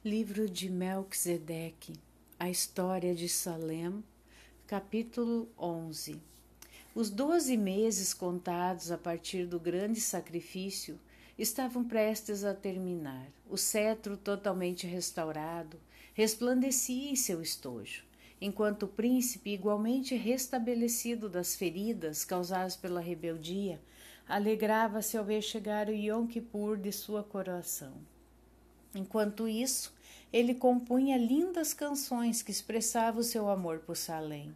Livro de Melquisedeque, a história de Salem, capítulo 11. Os 12 meses contados a partir do grande sacrifício estavam prestes a terminar. O cetro, totalmente restaurado, resplandecia em seu estojo, enquanto o príncipe, igualmente restabelecido das feridas causadas pela rebeldia, alegrava-se ao ver chegar o Yom Kippur de sua coroação. Enquanto isso, ele compunha lindas canções que expressavam o seu amor por Salem.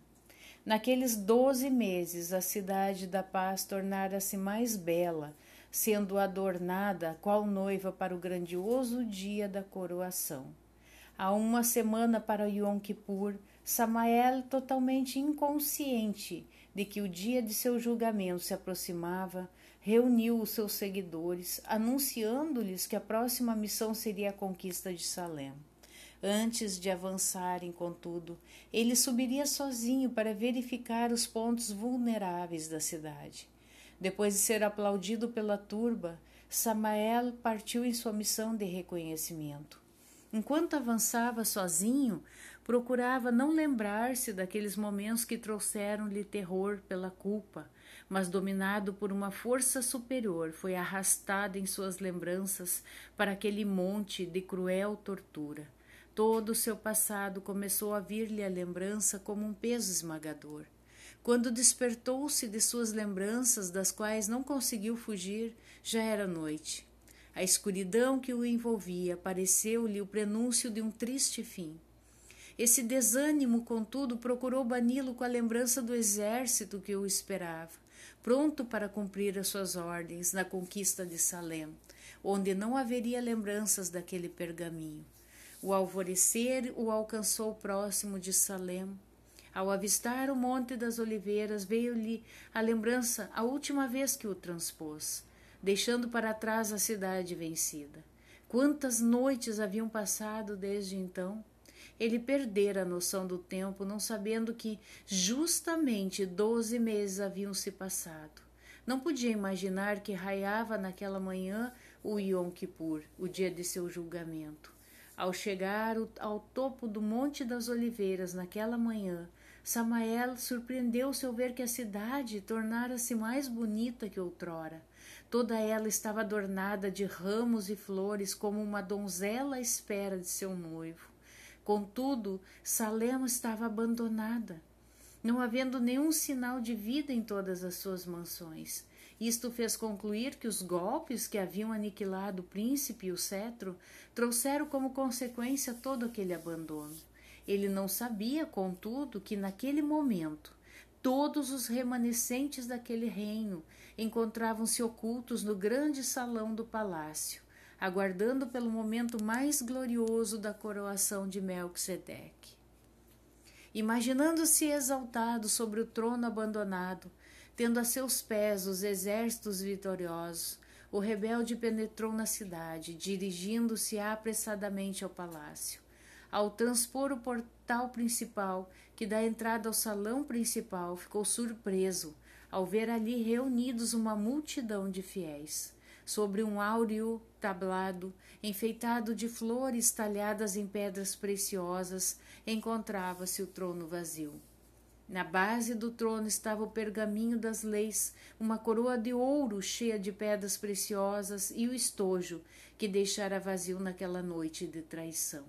Naqueles 12 meses, a cidade da paz tornara-se mais bela, sendo adornada qual noiva para o grandioso dia da coroação. Há uma semana para Yom Kippur, Samael, totalmente inconsciente de que o dia de seu julgamento se aproximava, reuniu os seus seguidores, anunciando-lhes que a próxima missão seria a conquista de Salem. Antes de avançarem, contudo, ele subiria sozinho para verificar os pontos vulneráveis da cidade. Depois de ser aplaudido pela turba, Samael partiu em sua missão de reconhecimento. Enquanto avançava sozinho, procurava não lembrar-se daqueles momentos que trouxeram-lhe terror pela culpa, mas, dominado por uma força superior, foi arrastado em suas lembranças para aquele monte de cruel tortura. Todo o seu passado começou a vir-lhe à lembrança como um peso esmagador. Quando despertou-se de suas lembranças, das quais não conseguiu fugir, já era noite. A escuridão que o envolvia pareceu-lhe o prenúncio de um triste fim. Esse desânimo, contudo, procurou bani-lo com a lembrança do exército que o esperava, pronto para cumprir as suas ordens na conquista de Salem, onde não haveria lembranças daquele pergaminho. O alvorecer o alcançou próximo de Salem. Ao avistar o Monte das Oliveiras, veio-lhe à lembrança a última vez que o transpôs, deixando para trás a cidade vencida. Quantas noites haviam passado desde então? Ele perdera a noção do tempo, não sabendo que justamente 12 meses haviam se passado. Não podia imaginar que raiava naquela manhã o Yom Kippur, o dia de seu julgamento. Ao chegar ao topo do Monte das Oliveiras naquela manhã, Samael surpreendeu-se ao ver que a cidade tornara-se mais bonita que outrora. Toda ela estava adornada de ramos e flores, como uma donzela à espera de seu noivo. Contudo, Salem estava abandonada, não havendo nenhum sinal de vida em todas as suas mansões. Isto fez concluir que os golpes que haviam aniquilado o príncipe e o cetro trouxeram como consequência todo aquele abandono. Ele não sabia, contudo, que naquele momento todos os remanescentes daquele reino encontravam-se ocultos no grande salão do palácio, aguardando pelo momento mais glorioso da coroação de Melquisedeque. Imaginando-se exaltado sobre o trono abandonado, tendo a seus pés os exércitos vitoriosos, o rebelde penetrou na cidade, dirigindo-se apressadamente ao palácio. Ao transpor o portal principal, que dá entrada ao salão principal, ficou surpreso ao ver ali reunidos uma multidão de fiéis. Sobre um áureo tablado, enfeitado de flores talhadas em pedras preciosas, encontrava-se o trono vazio. Na base do trono estava o pergaminho das leis, uma coroa de ouro cheia de pedras preciosas e o estojo que deixara vazio naquela noite de traição.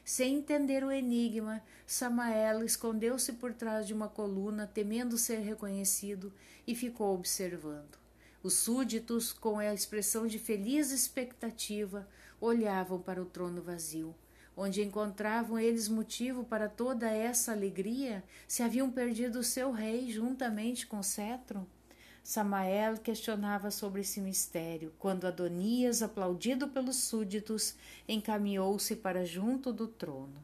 Sem entender o enigma, Samael escondeu-se por trás de uma coluna, temendo ser reconhecido, e ficou observando. Os súditos, com a expressão de feliz expectativa, olhavam para o trono vazio. Onde encontravam eles motivo para toda essa alegria, se haviam perdido o seu rei juntamente com o cetro? Samael questionava sobre esse mistério, quando Adonias, aplaudido pelos súditos, encaminhou-se para junto do trono.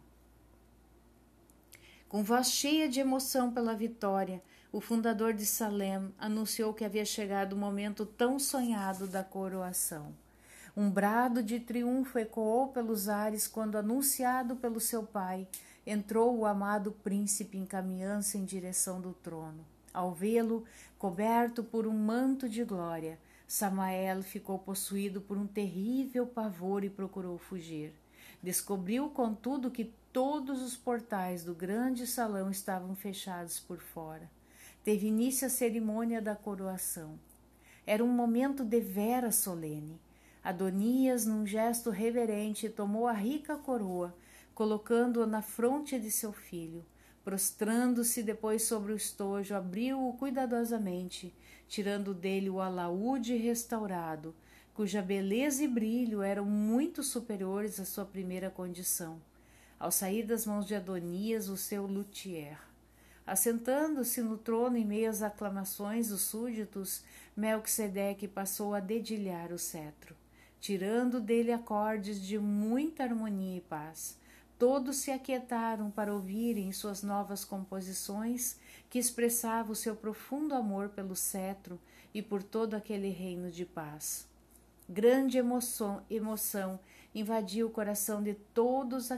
Com voz cheia de emoção pela vitória, o fundador de Salem anunciou que havia chegado o momento tão sonhado da coroação. Um brado de triunfo ecoou pelos ares quando, anunciado pelo seu pai, entrou o amado príncipe encaminhando-se em direção do trono. Ao vê-lo, coberto por um manto de glória, Samael ficou possuído por um terrível pavor e procurou fugir. Descobriu, contudo, que todos os portais do grande salão estavam fechados por fora. Teve início a cerimônia da coroação. Era um momento deveras solene. Adonias, num gesto reverente, tomou a rica coroa, colocando-a na fronte de seu filho. Prostrando-se depois sobre o estojo, abriu-o cuidadosamente, tirando dele o alaúde restaurado, cuja beleza e brilho eram muito superiores à sua primeira condição, ao sair das mãos de Adonias, o seu luthier. Assentando-se no trono em meio às aclamações dos súditos, Melquisedeque passou a dedilhar o cetro, tirando dele acordes de muita harmonia e paz. Todos se aquietaram para ouvirem suas novas composições, que expressavam o seu profundo amor pelo cetro e por todo aquele reino de paz. Grande emoção invadiu o coração de todos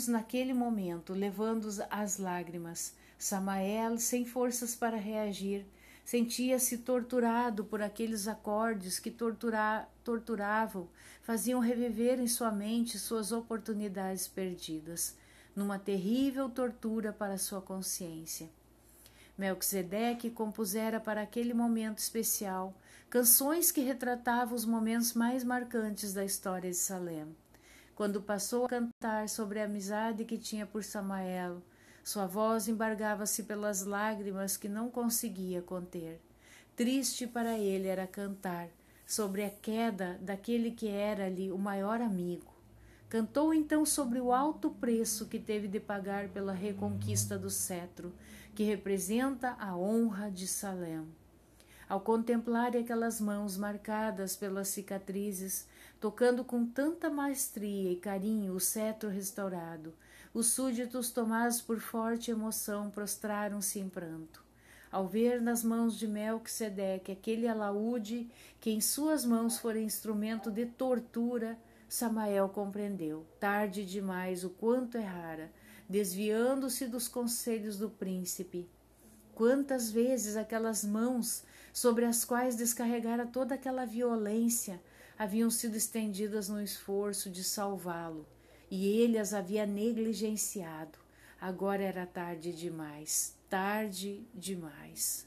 naquele momento, levando-os às lágrimas. Samael, sem forças para reagir, sentia-se torturado por aqueles acordes que torturavam, faziam reviver em sua mente suas oportunidades perdidas, numa terrível tortura para sua consciência. Melquisedeque compusera para aquele momento especial canções que retratavam os momentos mais marcantes da história de Salem. Quando passou a cantar sobre a amizade que tinha por Samael, sua voz embargava-se pelas lágrimas que não conseguia conter. Triste para ele era cantar sobre a queda daquele que era-lhe o maior amigo. Cantou então sobre o alto preço que teve de pagar pela reconquista do cetro, que representa a honra de Salem. Ao contemplar aquelas mãos marcadas pelas cicatrizes, tocando com tanta maestria e carinho o cetro restaurado, os súditos, tomados por forte emoção, prostraram-se em pranto. Ao ver nas mãos de Melquisedeque aquele alaúde que em suas mãos fora instrumento de tortura, Samael compreendeu, tarde demais, o quanto errara, desviando-se dos conselhos do príncipe. Quantas vezes aquelas mãos, sobre as quais descarregara toda aquela violência, haviam sido estendidas no esforço de salvá-lo, e ele as havia negligenciado. Agora era tarde demais, tarde demais.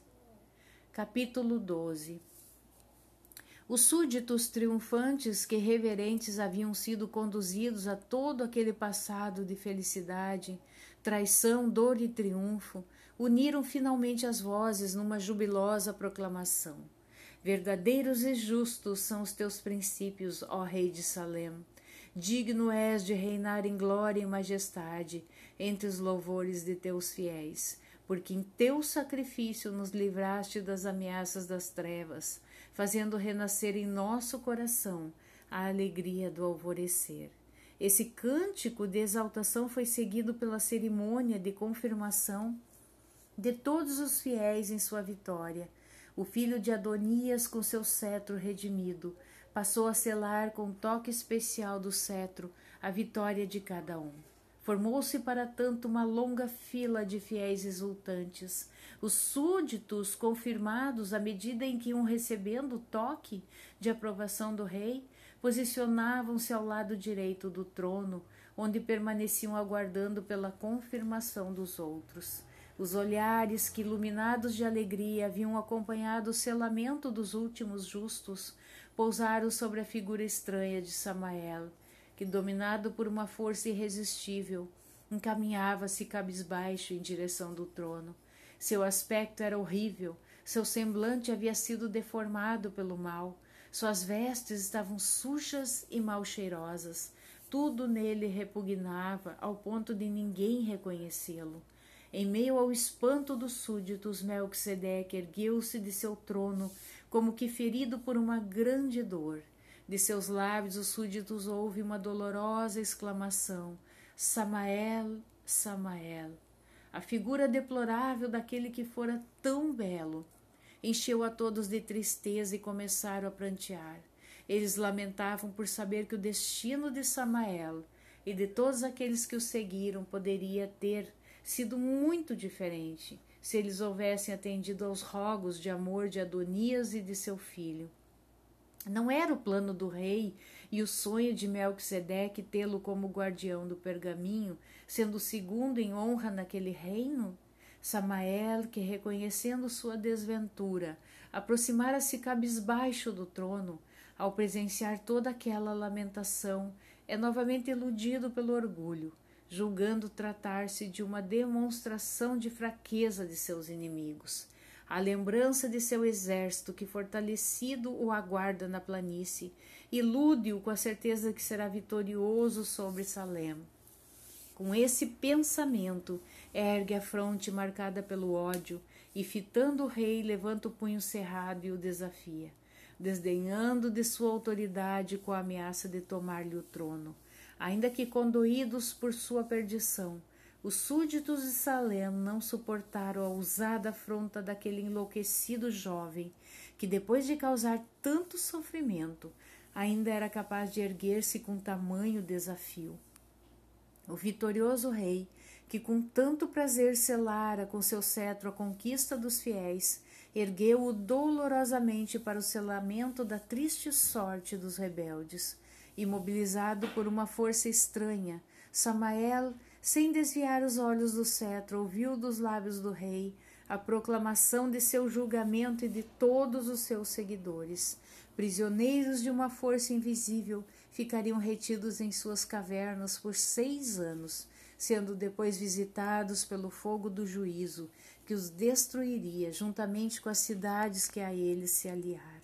Capítulo 12. Os súditos triunfantes que reverentes haviam sido conduzidos a todo aquele passado de felicidade, traição, dor e triunfo, uniram finalmente as vozes numa jubilosa proclamação. Verdadeiros e justos são os teus princípios, ó Rei de Salem. Digno és de reinar em glória e majestade entre os louvores de teus fiéis, porque em teu sacrifício nos livraste das ameaças das trevas, fazendo renascer em nosso coração a alegria do alvorecer. Esse cântico de exaltação foi seguido pela cerimônia de confirmação de todos os fiéis em sua vitória. O filho de Adonias, com seu cetro redimido, passou a selar com um toque especial do cetro a vitória de cada um. Formou-se, para tanto, uma longa fila de fiéis exultantes. Os súditos, confirmados à medida em que iam recebendo o toque de aprovação do rei, posicionavam-se ao lado direito do trono, onde permaneciam aguardando pela confirmação dos outros. Os olhares que, iluminados de alegria, haviam acompanhado o selamento dos últimos justos, pousaram sobre a figura estranha de Samael, que, dominado por uma força irresistível, encaminhava-se cabisbaixo em direção do trono. Seu aspecto era horrível, seu semblante havia sido deformado pelo mal, suas vestes estavam sujas e mal cheirosas, tudo nele repugnava ao ponto de ninguém reconhecê-lo. Em meio ao espanto dos súditos, Melquisedeque ergueu-se de seu trono como que ferido por uma grande dor. De seus lábios os súditos ouvem uma dolorosa exclamação: Samael, Samael. A figura deplorável daquele que fora tão belo encheu a todos de tristeza e começaram a prantear. Eles lamentavam por saber que o destino de Samael e de todos aqueles que o seguiram poderia ter sido muito diferente se eles houvessem atendido aos rogos de amor de Adonias e de seu filho. Não era o plano do rei e o sonho de Melquisedeque tê-lo como guardião do pergaminho, sendo o segundo em honra naquele reino? Samael, que reconhecendo sua desventura, aproximara-se cabisbaixo do trono, ao presenciar toda aquela lamentação, é novamente iludido pelo orgulho, julgando tratar-se de uma demonstração de fraqueza de seus inimigos. A lembrança de seu exército, que fortalecido o aguarda na planície, ilude-o com a certeza que será vitorioso sobre Salem. Com esse pensamento, ergue a fronte marcada pelo ódio e, fitando o rei, levanta o punho cerrado e o desafia, desdenhando de sua autoridade com a ameaça de tomar-lhe o trono. Ainda que condoídos por sua perdição, os súditos de Salem não suportaram a ousada afronta daquele enlouquecido jovem, que depois de causar tanto sofrimento, ainda era capaz de erguer-se com tamanho desafio. O vitorioso rei, que com tanto prazer selara com seu cetro a conquista dos fiéis, ergueu-o dolorosamente para o selamento da triste sorte dos rebeldes. Imobilizado por uma força estranha, Samael, sem desviar os olhos do cetro, ouviu dos lábios do rei a proclamação de seu julgamento e de todos os seus seguidores. Prisioneiros de uma força invisível, ficariam retidos em suas cavernas por 6 anos, sendo depois visitados pelo fogo do juízo, que os destruiria juntamente com as cidades que a eles se aliaram.